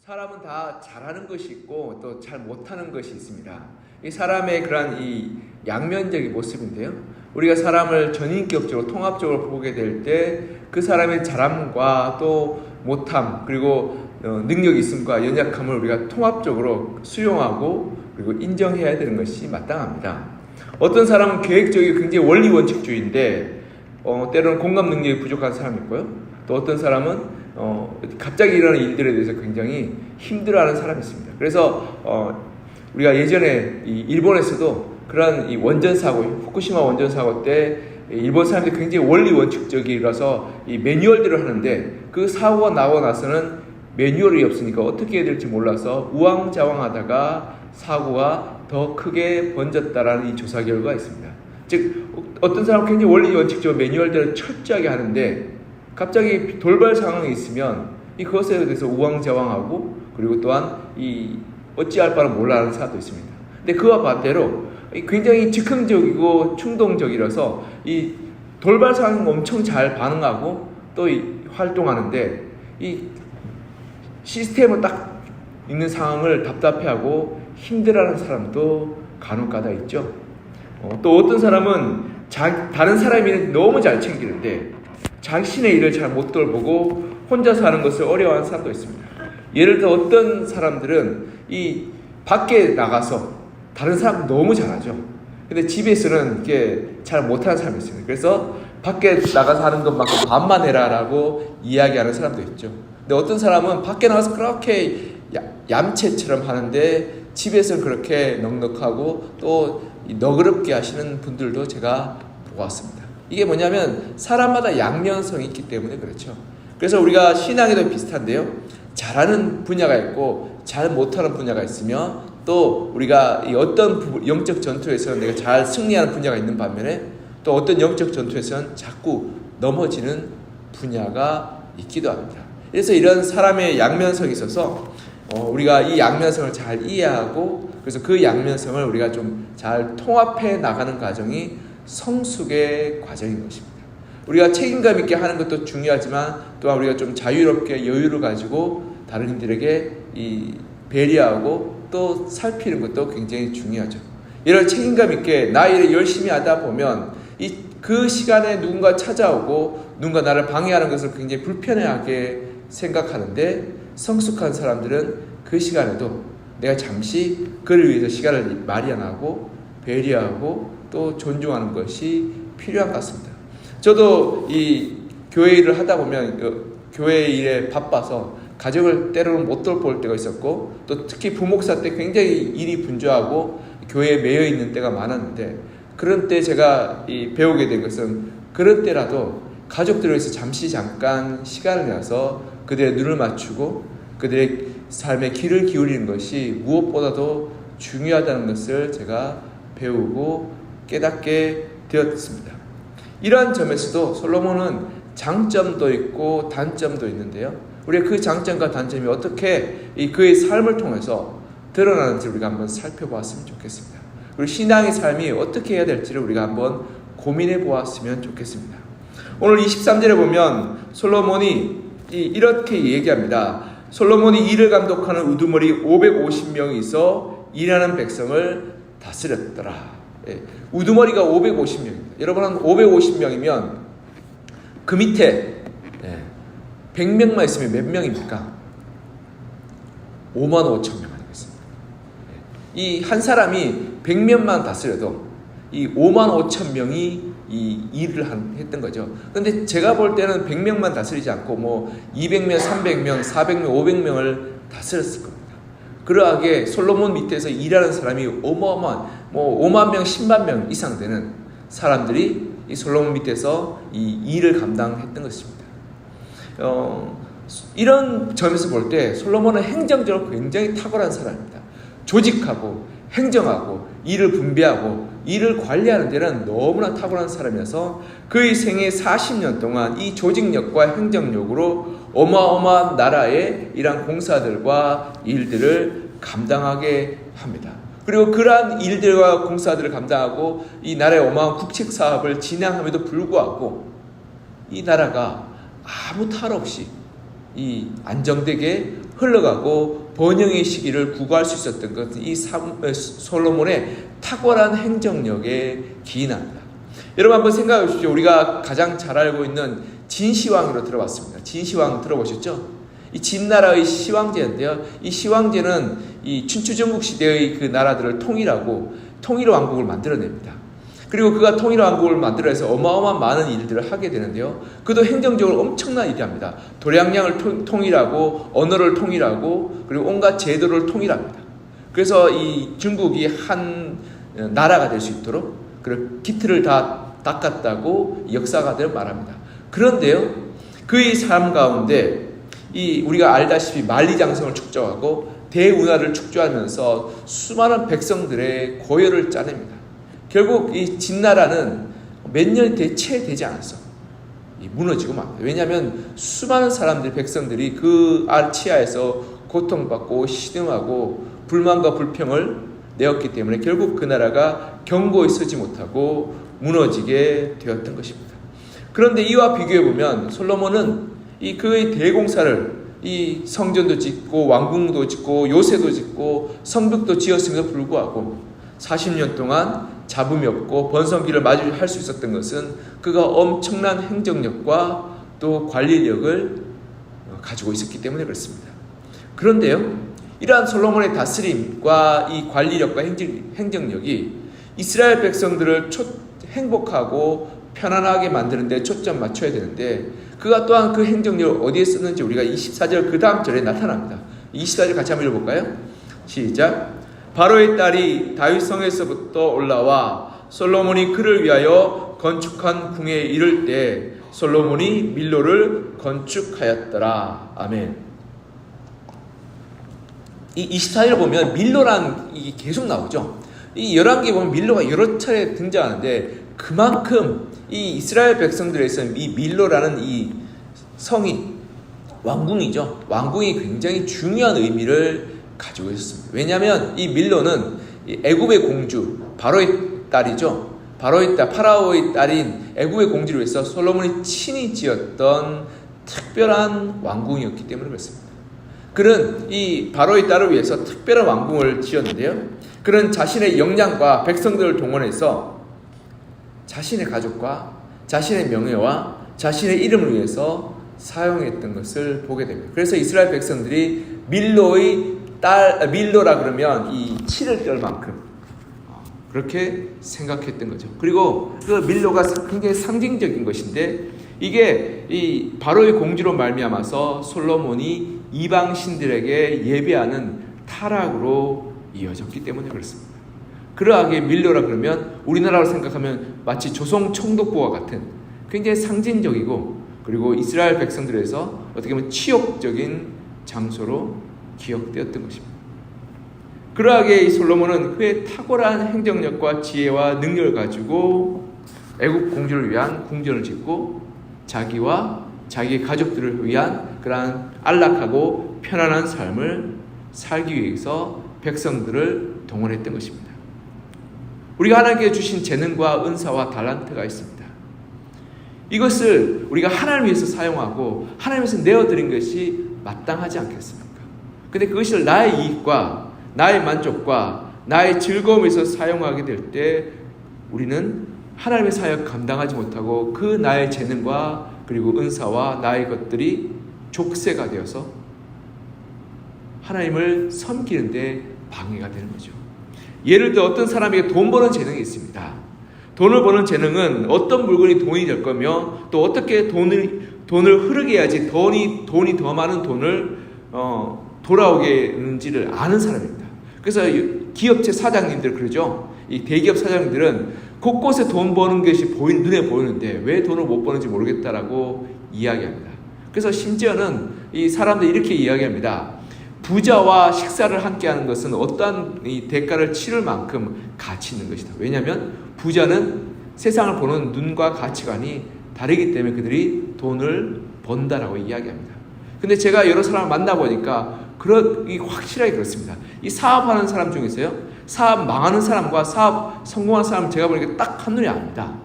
사람은 다 잘하는 것이 있고 또 잘 못하는 것이 있습니다. 이 사람의 그러한 이 양면적인 모습인데요. 우리가 사람을 전인격적으로 통합적으로 보게 될 때 그 사람의 잘함과 또 못함 그리고 능력이 있음과 연약함을 우리가 통합적으로 수용하고 그리고 인정해야 되는 것이 마땅합니다. 어떤 사람은 계획적이고 굉장히 원리 원칙주의인데 때로는 공감 능력이 부족한 사람이 있고요. 또 어떤 사람은 갑자기 일어나는 일들에 대해서 굉장히 힘들어하는 사람이 있습니다. 그래서 우리가 예전에 이 일본에서도 그런 이 원전 사고, 후쿠시마 원전 사고 때 일본 사람들이 굉장히 원리 원칙적이라서 이 매뉴얼대로 하는데 그 사고가 나고 나서는 매뉴얼이 없으니까 어떻게 해야 될지 몰라서 우왕좌왕하다가 사고가 더 크게 번졌다라는 이 조사 결과가 있습니다. 즉 어떤 사람은 굉장히 원리 원칙적으로 매뉴얼대로 철저하게 하는데 갑자기 돌발 상황이 있으면 그것에 대해서 우왕좌왕하고 그리고 또한 이 어찌할 바를 몰라 하는 사람도 있습니다. 근데 그와 반대로 굉장히 즉흥적이고 충동적이라서 이 돌발 상황에 엄청 잘 반응하고 또 활동하는데 이 시스템을 딱 있는 상황을 답답해하고 힘들어하는 사람도 간혹가다 있죠. 또 어떤 사람은 다른 사람의 일을 너무 잘 챙기는데 자신의 일을 잘 못 돌보고 혼자서 하는 것을 어려워하는 사람도 있습니다. 예를 들어 어떤 사람들은 이 밖에 나가서 다른 사람 너무 잘하죠. 근데 집에서는 이렇게 잘 못하는 사람이 있습니다. 그래서 밖에 나가서 하는 것만큼 반만 해라라고 이야기하는 사람도 있죠. 근데 어떤 사람은 밖에 나가서 그렇게 얌체처럼 하는데 집에서는 그렇게 넉넉하고 또 너그럽게 하시는 분들도 제가 보았습니다. 이게 뭐냐면 사람마다 양면성이 있기 때문에 그렇죠. 그래서 우리가 신앙에도 비슷한데요. 잘하는 분야가 있고 잘 못하는 분야가 있으며 또 우리가 어떤 영적 전투에서는 내가 잘 승리하는 분야가 있는 반면에 또 어떤 영적 전투에서는 자꾸 넘어지는 분야가 있기도 합니다. 그래서 이런 사람의 양면성이 있어서 우리가 이 양면성을 잘 이해하고 그래서 그 양면성을 우리가 좀 잘 통합해 나가는 과정이 성숙의 과정인 것입니다. 우리가 책임감 있게 하는 것도 중요하지만 또한 우리가 좀 자유롭게 여유를 가지고 다른 이들에게 배려하고 또 살피는 것도 굉장히 중요하죠. 이런 책임감 있게 나 일을 열심히 하다 보면 그 시간에 누군가 찾아오고 누군가 나를 방해하는 것을 굉장히 불편해하게 생각하는데 성숙한 사람들은 그 시간에도 내가 잠시 그를 위해서 시간을 마련하고 배려하고 또 존중하는 것이 필요한 것 같습니다. 저도 이 교회 일을 하다 보면 교회 일에 바빠서 가정을 때로는 못 돌볼 때가 있었고 또 특히 부목사 때 굉장히 일이 분주하고 교회에 매여 있는 때가 많았는데 그런 때 제가 배우게 된 것은 그런 때라도 가족들을 위해서 잠깐 시간을 내서 그들의 눈을 맞추고 그들의 삶의 귀를 기울이는 것이 무엇보다도 중요하다는 것을 제가 배우고 깨닫게 되었습니다. 이러한 점에서도 솔로몬은 장점도 있고 단점도 있는데요. 우리가 그 장점과 단점이 어떻게 그의 삶을 통해서 드러나는지 우리가 한번 살펴보았으면 좋겠습니다. 그리고 신앙의 삶이 어떻게 해야 될지를 우리가 한번 고민해 보았으면 좋겠습니다. 오늘 23절에 보면 솔로몬이 이렇게 얘기합니다. 솔로몬이 일을 감독하는 우두머리 550명이 있어 일하는 백성을 다스렸더라. 우두머리가 550명입니다. 여러분 한 550명이면 그 밑에 100명만 있으면 몇 명입니까? 5만 5천 명 아니겠습니까? 이 한 사람이 100명만 다스려도 이 5만 5천 명이 이 일을 했던 거죠. 근데 제가 볼 때는 100명만 다스리지 않고 200명, 300명, 400명, 500명을 다스렸을 겁니다. 그러하게 솔로몬 밑에서 일하는 사람이 어마어마한 5만 명, 10만 명 이상 되는 사람들이 이 솔로몬 밑에서 이 일을 감당했던 것입니다. 이런 점에서 볼 때 솔로몬은 행정적으로 굉장히 탁월한 사람입니다. 조직하고 행정하고 일을 분배하고 일을 관리하는 데는 너무나 탁월한 사람이어서 그의 생애 40년 동안 이 조직력과 행정력으로 어마어마한 나라의 이러한 공사들과 일들을 감당하게 합니다. 그리고 그러한 일들과 공사들을 감당하고 이 나라의 어마어마한 국책 사업을 진행함에도 불구하고 이 나라가 아무 탈 없이 이 안정되게 흘러가고 번영의 시기를 구가할 수 있었던 것은 이 솔로몬의 탁월한 행정력에 기인합니다. 여러분 한번 생각해 보십시오. 우리가 가장 잘 알고 있는 진시황으로 들어봤습니다. 진시황 들어보셨죠? 이 진나라의 시황제인데요. 이 시황제는 이 춘추전국 시대의 그 나라들을 통일하고 통일왕국을 만들어냅니다. 그리고 그가 통일왕국을 만들어서 어마어마한 많은 일들을 하게 되는데요. 그도 행정적으로 엄청난 일을 합니다. 도량량을 통일하고 언어를 통일하고 그리고 온갖 제도를 통일합니다. 그래서 이 중국이 한 나라가 될 수 있도록 그 기틀을 다 닦았다고 역사가들 말합니다. 그런데요, 그의 삶 가운데 이 우리가 알다시피 만리장성을 축적하고 대운하를 축조하면서 수많은 백성들의 고열을 짜냅니다. 결국 이 진나라는 몇 년이 채 되지 않았어. 무너지고 맙니다. 왜냐하면 수많은 사람들, 백성들이 그 치하에서 고통받고 시름하고 불만과 불평을 내었기 때문에 결국 그 나라가 경고에 서지 못하고 무너지게 되었던 것입니다. 그런데 이와 비교해 보면 솔로몬은 이 그의 대공사를 이 성전도 짓고 왕궁도 짓고 요새도 짓고 성벽도 지었음에도 불구하고 40년 동안 잡음이 없고 번성기를 마주할 수 있었던 것은 그가 엄청난 행정력과 또 관리력을 가지고 있었기 때문에 그렇습니다. 그런데요, 이러한 솔로몬의 다스림과 이 관리력과 행정력이 이스라엘 백성들을 행복하고 편안하게 만드는 데 초점 맞춰야 되는데 그가 또한 그 행정력을 어디에 썼는지 우리가 24절 그 다음 절에 나타납니다. 24절 같이 한번 읽어볼까요? 시작. 바로의 딸이 다윗성에서부터 올라와 솔로몬이 그를 위하여 건축한 궁에 이를 때 솔로몬이 밀로를 건축하였더라. 아멘. 이 24절 보면 밀로란 이게 계속 나오죠. 이 11개 보면 밀로가 여러 차례 등장하는데 그만큼 이 이스라엘 백성들에서 이 밀로라는 이 성이 왕궁이죠. 왕궁이 굉장히 중요한 의미를 가지고 있었습니다. 왜냐하면 이 밀로는 애굽의 공주 바로의 딸이죠. 바로의 딸 파라오의 딸인 애굽의 공주를 위해서 솔로몬이 친히 지었던 특별한 왕궁이었기 때문에 그렇습니다. 그는 이 바로의 딸을 위해서 특별한 왕궁을 지었는데요. 그는 자신의 역량과 백성들을 동원해서 자신의 가족과 자신의 명예와 자신의 이름을 위해서 사용했던 것을 보게 됩니다. 그래서 이스라엘 백성들이 밀로라 그러면 이 치를 떨 만큼 그렇게 생각했던 거죠. 그리고 그 밀로가 굉장히 상징적인 것인데 이게 이 바로의 공주로 말미암아서 솔로몬이 이방 신들에게 예배하는 타락으로 이어졌기 때문에 그렇습니다. 그러하게 밀로라 그러면 우리나라로 생각하면 마치 조선 총독부와 같은 굉장히 상징적이고 그리고 이스라엘 백성들에서 어떻게 보면 치욕적인 장소로 기억되었던 것입니다. 그러하게 이 솔로몬은 그의 탁월한 행정력과 지혜와 능력을 가지고 애굽 공주를 위한 궁전을 짓고 자기와 자기의 가족들을 위한 그러한 안락하고 편안한 삶을 살기 위해서 백성들을 동원했던 것입니다. 우리가 하나님께 주신 재능과 은사와 달란트가 있습니다. 이것을 우리가 하나님을 위해서 사용하고 하나님께서 내어드린 것이 마땅하지 않겠습니까? 근데 그것을 나의 이익과 나의 만족과 나의 즐거움에서 사용하게 될 때 우리는 하나님의 사역 감당하지 못하고 그 나의 재능과 그리고 은사와 나의 것들이 족쇄가 되어서 하나님을 섬기는 데 방해가 되는 거죠. 예를 들어 어떤 사람에게 돈 버는 재능이 있습니다. 돈을 버는 재능은 어떤 물건이 돈이 될 거며 또 어떻게 돈을 흐르게 해야지 돈이 더 많은 돈을 돌아오게 하는지를 아는 사람입니다. 그래서 기업체 사장님들 그러죠. 이 대기업 사장님들은 곳곳에 돈 버는 것이 눈에 보이는데 왜 돈을 못 버는지 모르겠다라고 이야기합니다. 그래서 심지어는 이 사람들이 이렇게 이야기합니다. 부자와 식사를 함께 하는 것은 어떠한 이 대가를 치를 만큼 가치 있는 것이다. 왜냐하면 부자는 세상을 보는 눈과 가치관이 다르기 때문에 그들이 돈을 번다라고 이야기합니다. 근데 제가 여러 사람을 만나보니까 확실하게 그렇습니다. 이 사업하는 사람 중에서요, 사업 망하는 사람과 사업 성공한 사람 제가 보니까 딱 한눈에 압니다.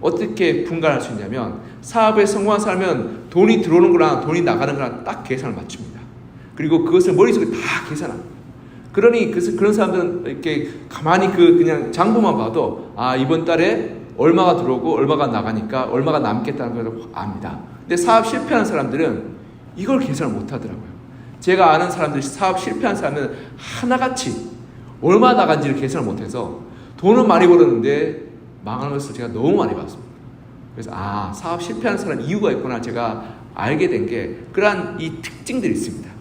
어떻게 분간할 수 있냐면 사업에 성공한 사람은 돈이 들어오는 거랑 돈이 나가는 거랑 딱 계산을 맞춥니다. 그리고 그것을 머릿속에 다 계산합니다. 그러니 그런 사람들은 이렇게 가만히 그냥 장부만 봐도 이번 달에 얼마가 들어오고 얼마가 나가니까 얼마가 남겠다는 걸 압니다. 근데 사업 실패한 사람들은 이걸 계산을 못 하더라고요. 제가 아는 사람들이 사업 실패한 사람은 하나같이 얼마 나간지를 계산을 못해서 돈은 많이 벌었는데 망하는 것을 제가 너무 많이 봤습니다. 그래서 사업 실패하는 사람 이유가 있구나 제가 알게 된 게 그러한 이 특징들이 있습니다.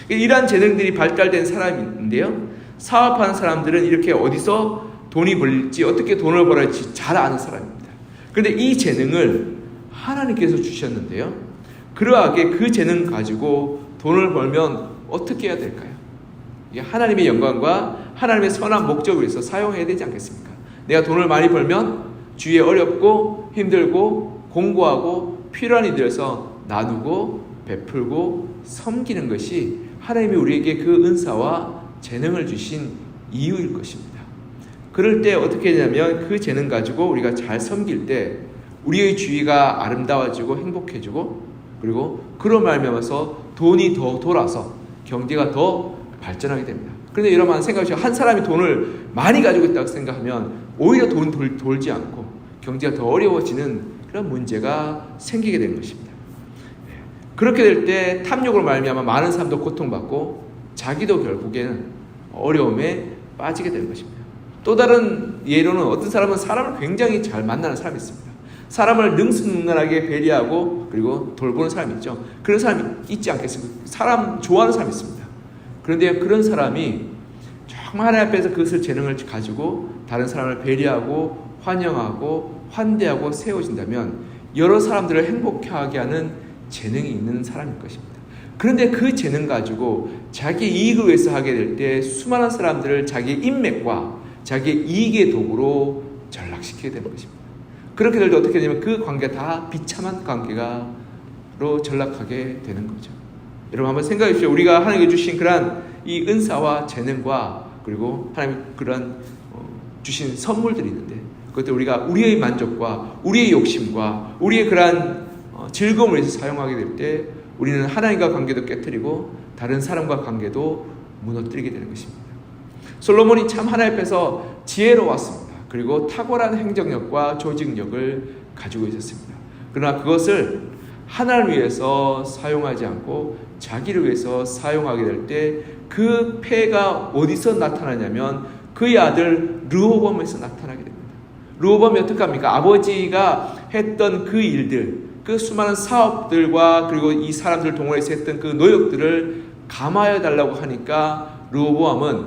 이러한 재능들이 발달된 사람인데요. 사업하는 사람들은 이렇게 어디서 돈이 벌릴지 어떻게 돈을 벌어야지 잘 아는 사람입니다. 그런데 이 재능을 하나님께서 주셨는데요. 그러하게 그 재능 가지고 돈을 벌면 어떻게 해야 될까요? 이게 하나님의 영광과 하나님의 선한 목적을 위해서 사용해야 되지 않겠습니까? 내가 돈을 많이 벌면 주위에 어렵고 힘들고 공고하고 필요한 이들에서 나누고 베풀고 섬기는 것이 하나님이 우리에게 그 은사와 재능을 주신 이유일 것입니다. 그럴 때 어떻게 되냐면 그 재능 가지고 우리가 잘 섬길 때 우리의 주위가 아름다워지고 행복해지고 그리고 그로 말미암아서 돈이 더 돌아서 경제가 더 발전하게 됩니다. 그런데 여러분 생각하시죠. 한 사람이 돈을 많이 가지고 있다고 생각하면 오히려 돈 돌지 않고 경제가 더 어려워지는 그런 문제가 생기게 되는 것입니다. 그렇게 될 때 탐욕으로 말미암아 많은 사람도 고통받고 자기도 결국에는 어려움에 빠지게 되는 것입니다. 또 다른 예로는 어떤 사람은 사람을 굉장히 잘 만나는 사람이 있습니다. 사람을 능수능란하게 배려하고 그리고 돌보는 사람이 있죠. 그런 사람이 있지 않겠습니까? 사람 좋아하는 사람이 있습니다. 그런데 그런 사람이 정말 하나님 앞에서 그것을 재능을 가지고 다른 사람을 배려하고 환영하고 환대하고 세워진다면 여러 사람들을 행복하게 하는 재능이 있는 사람일 것입니다. 그런데 그 재능 가지고 자기 이익을 위해서 하게 될 때 수많은 사람들을 자기 인맥과 자기 이익의 도구로 전락시키게 되는 것입니다. 그렇게 될 때 어떻게 되냐면 그 관계가 다 비참한 관계로 전락하게 되는 거죠. 여러분 한번 생각해 주십시오. 우리가 하나님께 주신 그러한 이 은사와 재능과 그리고 하나님 그런 주신 선물들이 있는데 그것들 우리가 우리의 만족과 우리의 욕심과 우리의 그러한 즐거움을 위해서 사용하게 될 때 우리는 하나님과 관계도 깨뜨리고 다른 사람과 관계도 무너뜨리게 되는 것입니다. 솔로몬이 참 하나님 앞에서 지혜로웠습니다. 그리고 탁월한 행정력과 조직력을 가지고 있었습니다. 그러나 그것을 하나님을 위해서 사용하지 않고 자기를 위해서 사용하게 될 때 그 폐가 어디서 나타나냐면 그의 아들 르호보암에서 나타나게 됩니다. 르호보암이 어떻게 합니까? 아버지가 했던 그 일들, 그 수많은 사업들과 그리고 이 사람들 동원해서 했던 그 노역들을 감하여 달라고 하니까 르호보암은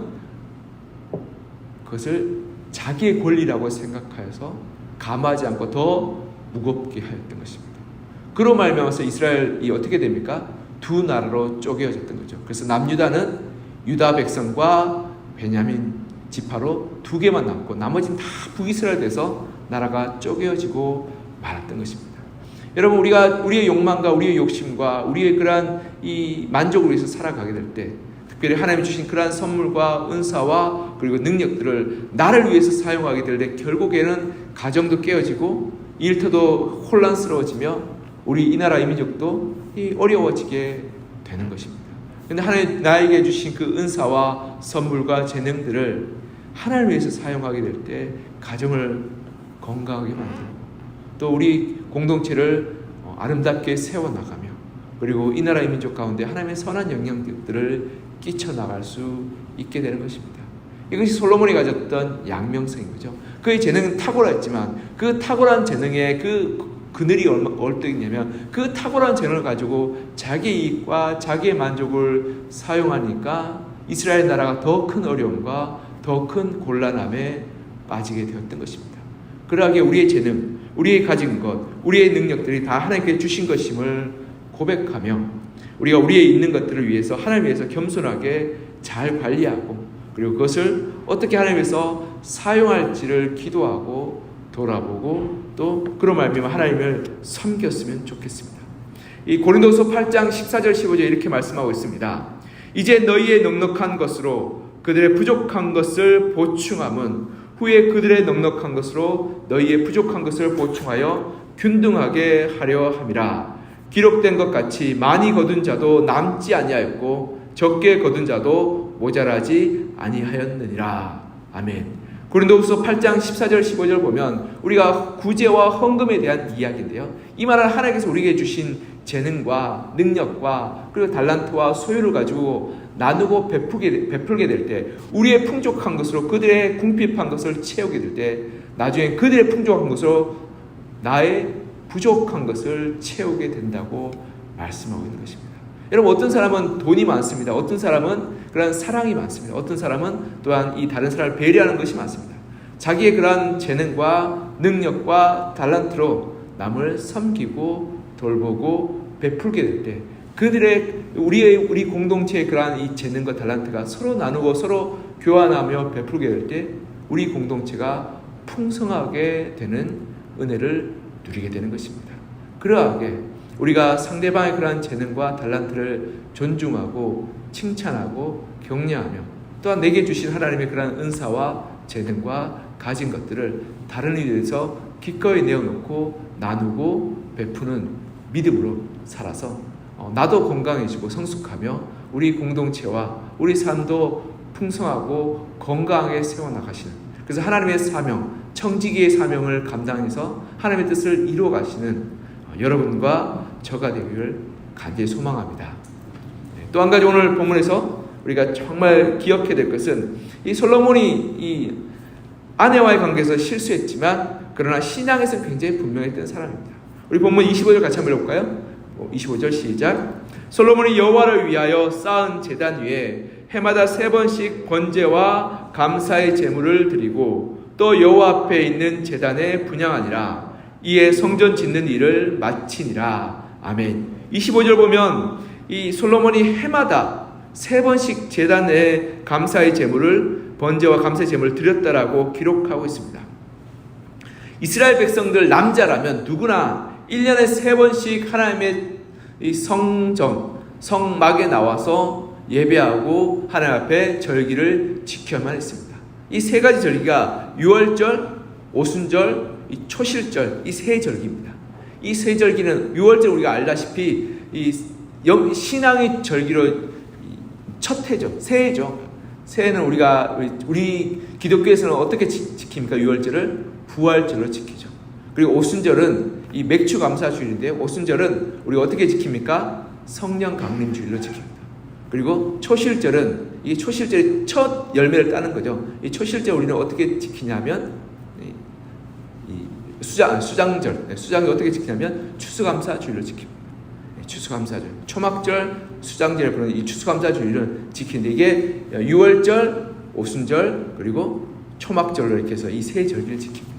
그것을 자기의 권리라고 생각하여서 감하지 않고 더 무겁게 하였던 것입니다. 그로 말미암아서 이스라엘이 어떻게 됩니까? 두 나라로 쪼개어졌던 거죠. 그래서 남유다는 유다 백성과 베냐민 지파로 두 개만 남고 나머지는 다 북이스라엘 돼서 나라가 쪼개어지고 말았던 것입니다. 여러분 우리가 우리의 욕망과 우리의 욕심과 우리의 그러한 이 만족을 위해서 살아가게 될 때 특별히 하나님이 주신 그러한 선물과 은사와 그리고 능력들을 나를 위해서 사용하게 될 때 결국에는 가정도 깨어지고 일터도 혼란스러워지며 우리 이 나라 이 민족도 어려워지게 되는 것입니다. 그런데 하나님 나에게 주신 그 은사와 선물과 재능들을 하나님을 위해서 사용하게 될 때 가정을 건강하게 만들고 또 우리 공동체를 아름답게 세워나가며 그리고 이 나라 이 민족 가운데 하나님의 선한 영향들을 끼쳐나갈 수 있게 되는 것입니다. 이것이 솔로몬이 가졌던 양명성인 거죠. 그의 재능은 탁월했지만 그 탁월한 재능에 그늘이 어떻게 있냐면 그 탁월한 재능을 가지고 자기 이익과 자기의 만족을 사용하니까 이스라엘 나라가 더 큰 어려움과 더 큰 곤란함에 빠지게 되었던 것입니다. 그러하게 우리의 재능, 우리의 가진 것, 우리의 능력들이 다 하나님께 주신 것임을 고백하며 우리가 우리의 있는 것들을 위해서 하나님 위해서 겸손하게 잘 관리하고 그리고 그것을 어떻게 하나님 위해서 사용할지를 기도하고 돌아보고 또 그런 말미암아 하나님을 섬겼으면 좋겠습니다. 이 고린도서 8장 14절 15절 이렇게 말씀하고 있습니다. 이제 너희의 넉넉한 것으로 그들의 부족한 것을 보충함은 후에 그들의 넉넉한 것으로 너희의 부족한 것을 보충하여 균등하게 하려 함이라. 기록된 것 같이 많이 거둔 자도 남지 아니하였고 적게 거둔 자도 모자라지 아니하였느니라. 아멘. 고린도후서 8장 14절 15절 보면 우리가 구제와 헌금에 대한 이야기인데요. 이 말은 하나님께서 우리에게 주신 재능과 능력과 그리고 달란트와 소유를 가지고 나누고 베풀게 될 때, 우리의 풍족한 것으로 그들의 궁핍한 것을 채우게 될 때, 나중에 그들의 풍족한 것으로 나의 부족한 것을 채우게 된다고 말씀하고 있는 것입니다. 여러분, 어떤 사람은 돈이 많습니다. 어떤 사람은 그런 사랑이 많습니다. 어떤 사람은 또한 이 다른 사람을 배려하는 것이 많습니다. 자기의 그러한 재능과 능력과 달란트로 남을 섬기고 돌보고 베풀게 될 때, 그들의 우리 공동체의 그러한 이 재능과 달란트가 서로 나누고 서로 교환하며 베풀게 될 때 우리 공동체가 풍성하게 되는 은혜를 누리게 되는 것입니다. 그러하게 우리가 상대방의 그러한 재능과 달란트를 존중하고 칭찬하고 격려하며 또한 내게 주신 하나님의 그러한 은사와 재능과 가진 것들을 다른 이에 대해서 기꺼이 내어놓고 나누고 베푸는 믿음으로 살아서 나도 건강해지고 성숙하며 우리 공동체와 우리 삶도 풍성하고 건강하게 세워나가시는, 그래서 하나님의 사명, 청지기의 사명을 감당해서 하나님의 뜻을 이루어 가시는 여러분과 저가 되기를 간절히 소망합니다. 또 한 가지 오늘 본문에서 우리가 정말 기억해야 될 것은, 이 솔로몬이 이 아내와의 관계에서 실수했지만 그러나 신앙에서 굉장히 분명했던 사람입니다. 우리 본문 25절 같이 한번 읽어볼까요? 25절 시작. 솔로몬이 여호와를 위하여 쌓은 제단 위에 해마다 3번씩 번제와 감사의 제물을 드리고 또 여호와 앞에 있는 제단에 분향하니라. 이에 성전 짓는 일을 마치니라. 아멘. 25절 보면 이 솔로몬이 해마다 3번씩 제단에 감사의 제물을, 번제와 감사의 제물을 드렸다라고 기록하고 있습니다. 이스라엘 백성들 남자라면 누구나 1년에 3번씩 하나님의 이 성막에 나와서 예배하고 하나님 앞에 절기를 지켜야만 했습니다. 이 3가지 절기가 유월절, 오순절, 이 초실절, 이 3절기입니다. 이 3절기는 유월절 우리가 알다시피 이 신앙의 절기로 첫 해죠. 새해죠. 새해는 우리 기독교에서는 어떻게 지킵니까? 유월절을 부활절로 지키죠. 그리고 오순절은 이 맥주 감사주일인데, 오순절은 우리가 어떻게 지킵니까? 성령 강림주일로 지킵니다. 그리고 초실절은 이 초실절이 첫 열매를 따는 거죠. 이 초실절 우리는 어떻게 지키냐면 수장절 어떻게 지키냐면 추수감사주일로 지킵니다. 추수감사절, 초막절, 수장절을 부르는 이 추수감사주일을 지키는데, 이게 유월절, 오순절 그리고 초막절로 이렇게 해서 이 3절기를 지킵니다.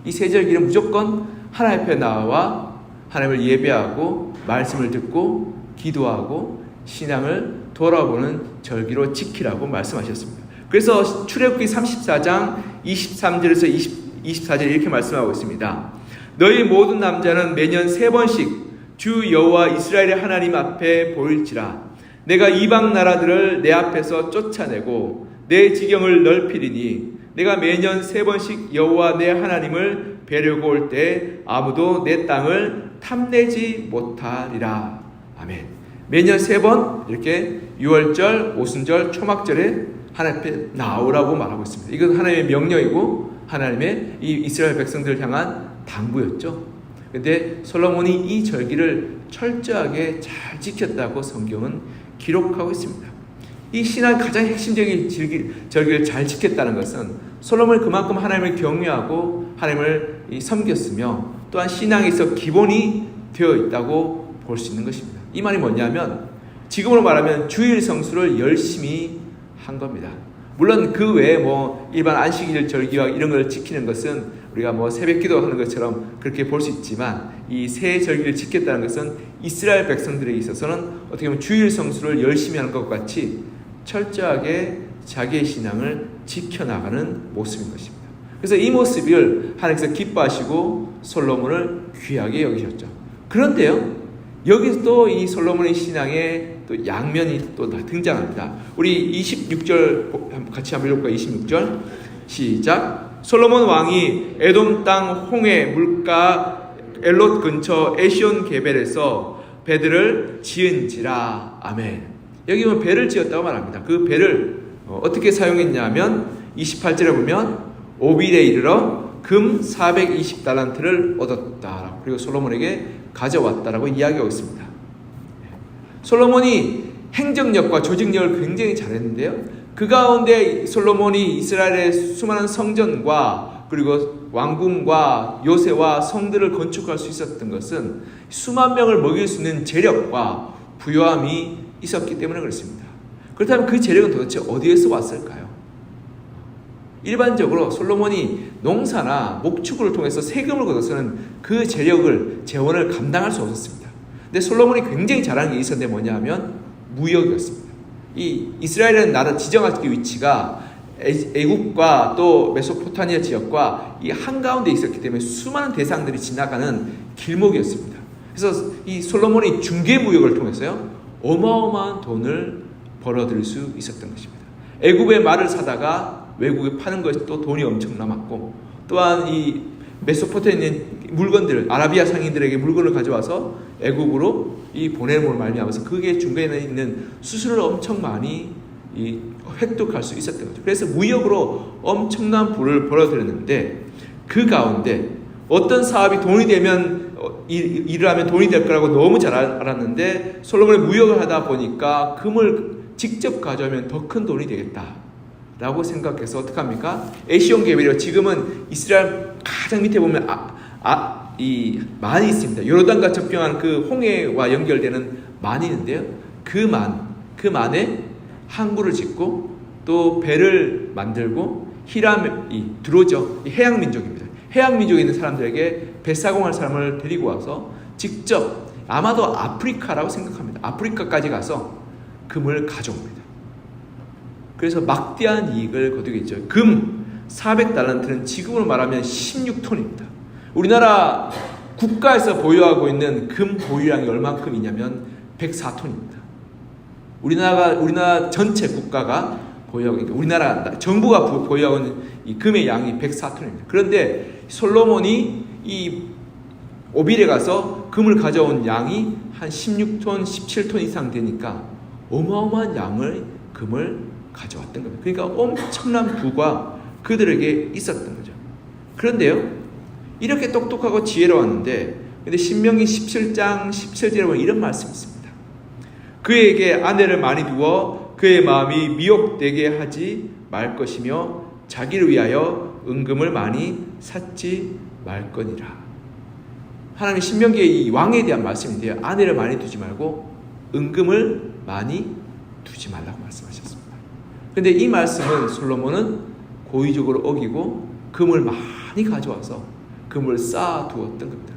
이 3절기는 무조건 하나님 앞에 나와 하나님을 예배하고 말씀을 듣고 기도하고 신앙을 돌아보는 절기로 지키라고 말씀하셨습니다. 그래서 출애굽기 34장 23절에서 24절 이렇게 말씀하고 있습니다. 너희 모든 남자는 매년 3번씩 주 여호와 이스라엘의 하나님 앞에 보일지라. 내가 이방 나라들을 내 앞에서 쫓아내고 내 지경을 넓히리니 내가 매년 3번씩 여호와 내 하나님을 뵈려고 올 때 아무도 내 땅을 탐내지 못하리라. 아멘. 매년 3번 이렇게 유월절, 오순절, 초막절에 하나님 앞에 나오라고 말하고 있습니다. 이건 하나님의 명령이고 하나님의 이 이스라엘 백성들을 향한 당부였죠. 그런데 솔로몬이 이 절기를 철저하게 잘 지켰다고 성경은 기록하고 있습니다. 이 신앙의 가장 핵심적인 절기를 잘 지켰다는 것은 솔로몬이 그만큼 하나님을 경외하고 하나님을 섬겼으며 또한 신앙에서 기본이 되어 있다고 볼 수 있는 것입니다. 이 말이 뭐냐면 지금으로 말하면 주일 성수를 열심히 한 겁니다. 물론 그 외에 일반 안식일 절기와 이런 걸 지키는 것은 우리가 새벽 기도하는 것처럼 그렇게 볼 수 있지만, 이 새 절기를 지켰다는 것은 이스라엘 백성들에게 있어서는 어떻게 보면 주일 성수를 열심히 하는 것 같이 철저하게 자기의 신앙을 지켜나가는 모습인 것입니다. 그래서 이 모습을 하나님께서 기뻐하시고 솔로몬을 귀하게 여기셨죠. 그런데요, 여기서 또 이 솔로몬의 신앙에 또 양면이 또 등장합니다. 우리 26절 같이 한번 읽어볼까요? 26절 시작. 솔로몬 왕이 에돔 땅 홍해 물가 엘롯 근처 에시온 게벨에서 배들을 지은지라. 아멘. 여기 보면 배를 지었다고 말합니다. 그 배를 어떻게 사용했냐면 28절에 보면 오빌에 이르러 금 420달란트를 얻었다. 그리고 솔로몬에게 가져왔다라고 이야기하고 있습니다. 솔로몬이 행정력과 조직력을 굉장히 잘했는데요. 그 가운데 솔로몬이 이스라엘의 수많은 성전과 그리고 왕궁과 요새와 성들을 건축할 수 있었던 것은 수만 명을 먹일 수 있는 재력과 부요함이 있었기 때문에 그렇습니다. 그렇다면 그 재력은 도대체 어디에서 왔을까요? 일반적으로 솔로몬이 농사나 목축을 통해서 세금을 걷어서는 그 재원을 감당할 수 없었습니다. 근데 솔로몬이 굉장히 잘하는 게 있었는데 뭐냐 하면 무역이었습니다. 이 이스라엘이라는 나라 지정학의 위치가 애국과 또 메소포타미아 지역과 이 한가운데 있었기 때문에 수많은 대상들이 지나가는 길목이었습니다. 그래서 이 솔로몬이 중개 무역을 통해서요 어마어마한 돈을 벌어들일 수 있었던 것입니다. 애굽의 말을 사다가 외국에 파는 것이 또 돈이 엄청 남았고, 또한 이 메소포타미아 물건들, 아라비아 상인들에게 물건을 가져와서 애굽으로 이 보내므로 말미암아서 그게 중간에 있는 수수료를 엄청 많이 획득할 수 있었던 거죠. 그래서 무역으로 엄청난 부를 벌어들였는데, 그 가운데 어떤 사업이 돈이 되면 일을 하면 돈이 될 거라고 너무 잘 알았는데, 솔로몬이 무역을 하다 보니까 금을 직접 가져오면 더 큰 돈이 되겠다 라고 생각해서 어떻게 합니까? 에시온 게벨이요, 지금은 이스라엘 가장 밑에 보면 이 만이 있습니다. 요르단과 접경한 그 홍해와 연결되는 만이 있는데요, 그 만에 항구를 짓고 또 배를 만들고 드로저, 해양 민족입니다. 해양 민족에 있는 사람들에게 뱃사공할 사람을 데리고 와서 직접, 아마도 아프리카라고 생각합니다. 아프리카까지 가서 금을 가져옵니다. 그래서 막대한 이익을 거두겠죠. 금 400달란트는 지금으로 말하면 16톤입니다. 우리나라 국가에서 보유하고 있는 금 보유량이 얼만큼이냐면 104톤입니다. 우리나라 전체 국가가 보유하고 있는, 우리나라 정부가 보유하고 있는 이 금의 양이 104톤입니다. 그런데 솔로몬이 이 오빌에 가서 금을 가져온 양이 한 16톤, 17톤 이상 되니까 어마어마한 양을 금을 가져왔던 겁니다. 그러니까 엄청난 부가 그들에게 있었던 거죠. 그런데요, 이렇게 똑똑하고 지혜로웠는데, 근데 신명기 17장 17절에 보면 이런 말씀이 있습니다. 그에게 아내를 많이 두어 그의 마음이 미혹되게 하지 말 것이며 자기를 위하여 은금을 많이 샀지 말 거니라. 하나님 신명기의 이 왕에 대한 말씀인데요, 아내를 많이 두지 말고 은금을 많이 두지 말라고 말씀하셨습니다. 그런데 이 말씀은 솔로몬은 고의적으로 어기고 금을 많이 가져와서 금을 쌓아두었던 겁니다.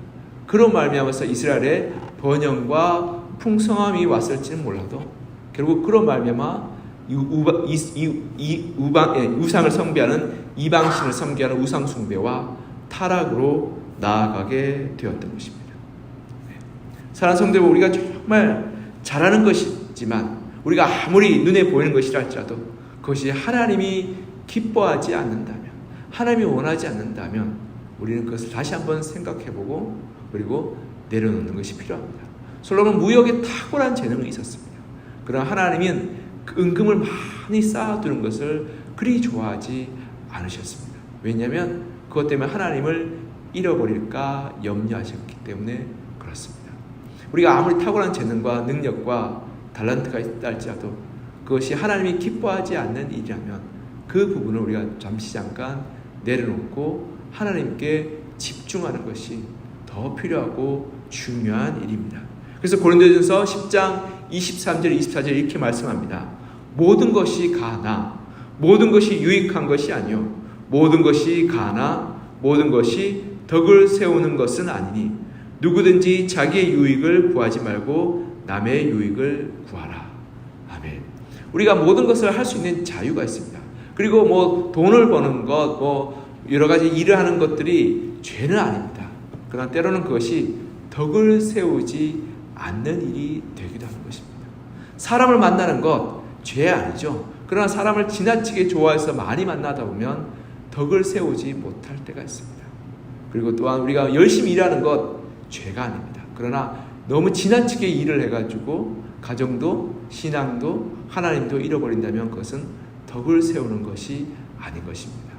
그런 말미암아서 이스라엘의 번영과 풍성함이 왔을지는 몰라도 결국 그런 말미암아 우상을 숭배하는, 이방신을 섬기하는 우상 숭배와 타락으로 나아가게 되었던 것입니다. 사랑하는 성도 여러분, 우리가 정말 잘하는 것이지만, 우리가 아무리 눈에 보이는 것이라 할지라도 그것이 하나님이 기뻐하지 않는다면, 하나님이 원하지 않는다면 우리는 그것을 다시 한번 생각해보고 그리고 내려놓는 것이 필요합니다. 솔로몬은 무역에 탁월한 재능이 있었습니다. 그러나 하나님은 그 은금을 많이 쌓아두는 것을 그리 좋아하지 않으셨습니다. 왜냐하면 그것 때문에 하나님을 잃어버릴까 염려하셨기 때문에 그렇습니다. 우리가 아무리 탁월한 재능과 능력과 달란트가 있다 할지라도 그것이 하나님이 기뻐하지 않는 일이라면 그 부분을 우리가 잠깐 내려놓고 하나님께 집중하는 것이 더 필요하고 중요한 일입니다. 그래서 고린도전서 10장 23절 24절 이렇게 말씀합니다. 모든 것이 가나 모든 것이 유익한 것이 아니요 모든 것이 가나 모든 것이 덕을 세우는 것은 아니니 누구든지 자기의 유익을 구하지 말고 남의 유익을 구하라. 아멘. 우리가 모든 것을 할 수 있는 자유가 있습니다. 그리고 뭐 돈을 버는 것, 뭐 여러 가지 일을 하는 것들이 죄는 아닙니다. 그러나 때로는 그것이 덕을 세우지 않는 일이 되기도 하는 것입니다. 사람을 만나는 것 죄 아니죠. 그러나 사람을 지나치게 좋아해서 많이 만나다 보면 덕을 세우지 못할 때가 있습니다. 그리고 또한 우리가 열심히 일하는 것 죄가 아닙니다. 그러나 너무 지나치게 일을 해가지고 가정도 신앙도 하나님도 잃어버린다면 그것은 덕을 세우는 것이 아닌 것입니다.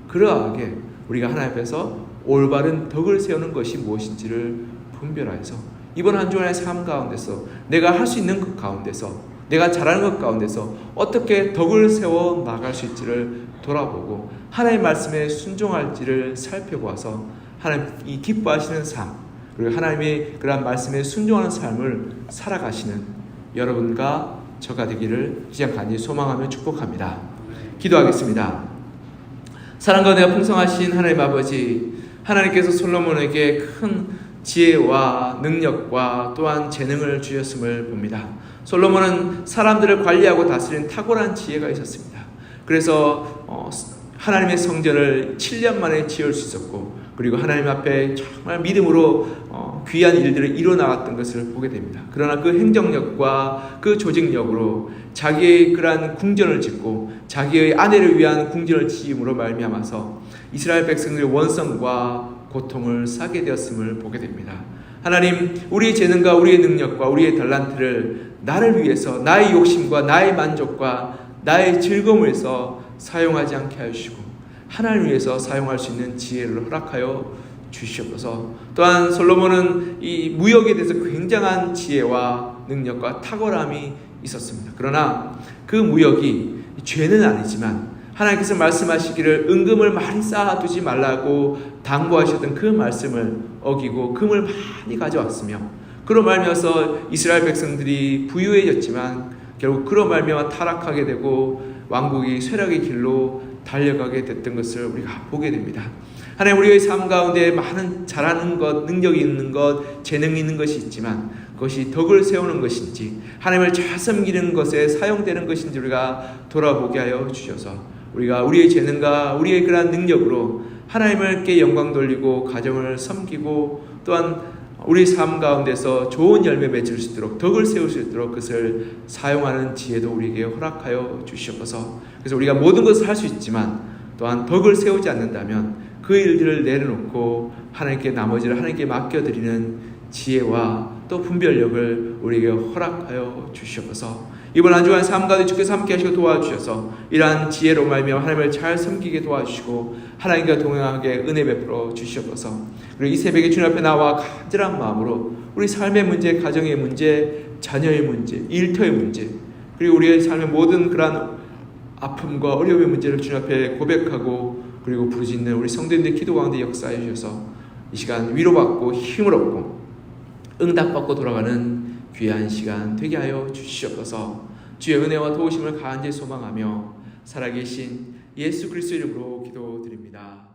그러하게 우리가 하나님 앞에서 올바른 덕을 세우는 것이 무엇인지를 분별하여서 이번 한 주간의 삶 가운데서 내가 할 수 있는 것 가운데서 내가 잘하는 것 가운데서 어떻게 덕을 세워 나갈 수 있지를 돌아보고 하나님의 말씀에 순종할지를 살펴보아서 하나님이 기뻐하시는 삶 그리고 하나님의 그런 말씀에 순종하는 삶을 살아가시는 여러분과 저가 되기를 시장 간절히 소망하며 축복합니다. 기도하겠습니다. 사랑과 은혜가 풍성하신 하나님 아버지, 하나님께서 솔로몬에게 큰 지혜와 능력과 또한 재능을 주셨음을 봅니다. 솔로몬은 사람들을 관리하고 다스리는 탁월한 지혜가 있었습니다. 그래서 하나님의 성전을 7년 만에 지을 수 있었고 그리고 하나님 앞에 정말 믿음으로 귀한 일들을 이뤄나갔던 것을 보게 됩니다. 그러나 그 행정력과 그 조직력으로 자기의 그러한 궁전을 짓고 자기의 아내를 위한 궁전을 지음으로 말미암아서 이스라엘 백성들의 원성과 고통을 사게 되었음을 보게 됩니다. 하나님, 우리의 재능과 우리의 능력과 우리의 달란트를 나를 위해서 나의 욕심과 나의 만족과 나의 즐거움을 위해서 사용하지 않게 하시고 하나님을 위해서 사용할 수 있는 지혜를 허락하여 주시옵소서. 또한 솔로몬은 이 무역에 대해서 굉장한 지혜와 능력과 탁월함이 있었습니다. 그러나 그 무역이 죄는 아니지만 하나님께서 말씀하시기를 은금을 많이 쌓아두지 말라고 당부하셨던 그 말씀을 어기고 금을 많이 가져왔으며 그로 말미암아서 이스라엘 백성들이 부유해졌지만 결국 그로 말미암아 타락하게 되고 왕국이 쇠락의 길로 달려가게 됐던 것을 우리가 보게 됩니다. 하나님, 우리의 삶 가운데 많은 잘하는 것, 능력이 있는 것, 재능이 있는 것이 있지만 그것이 덕을 세우는 것인지 하나님을 잘 섬기는 것에 사용되는 것인지 우리가 돌아보게 하여 주셔서 우리가 우리의 재능과 우리의 그러한 능력으로 하나님께 영광 돌리고 가정을 섬기고 또한 우리 삶 가운데서 좋은 열매 맺을 수 있도록 덕을 세울 수 있도록 그것을 사용하는 지혜도 우리에게 허락하여 주시옵소서. 그래서 우리가 모든 것을 할 수 있지만 또한 덕을 세우지 않는다면 그 일들을 내려놓고 하나님께 나머지를 하나님께 맡겨드리는 지혜와 또 분별력을 우리에게 허락하여 주시옵소서. 이번 한 주간 삶 가운데 주께서 함께 하시고 도와주셔서 이러한 지혜로 말미암아 하나님을 잘 섬기게 도와주시고 하나님과 동행하게 은혜 베풀어 주시옵소서. 그리고 이 새벽에 주님 앞에 나와 간절한 마음으로 우리 삶의 문제, 가정의 문제, 자녀의 문제, 일터의 문제 그리고 우리의 삶의 모든 그러한 아픔과 어려움의 문제를 주님 앞에 고백하고 그리고 부르짖는 우리 성도님들 기도 가운데 역사해 주셔서 이 시간 위로받고 힘을 얻고 응답받고 돌아가는 귀한 시간 되게 하여 주시옵소서. 주의 은혜와 도우심을 간절히 소망하며 살아계신 예수 그리스도 이름으로 기도드립니다.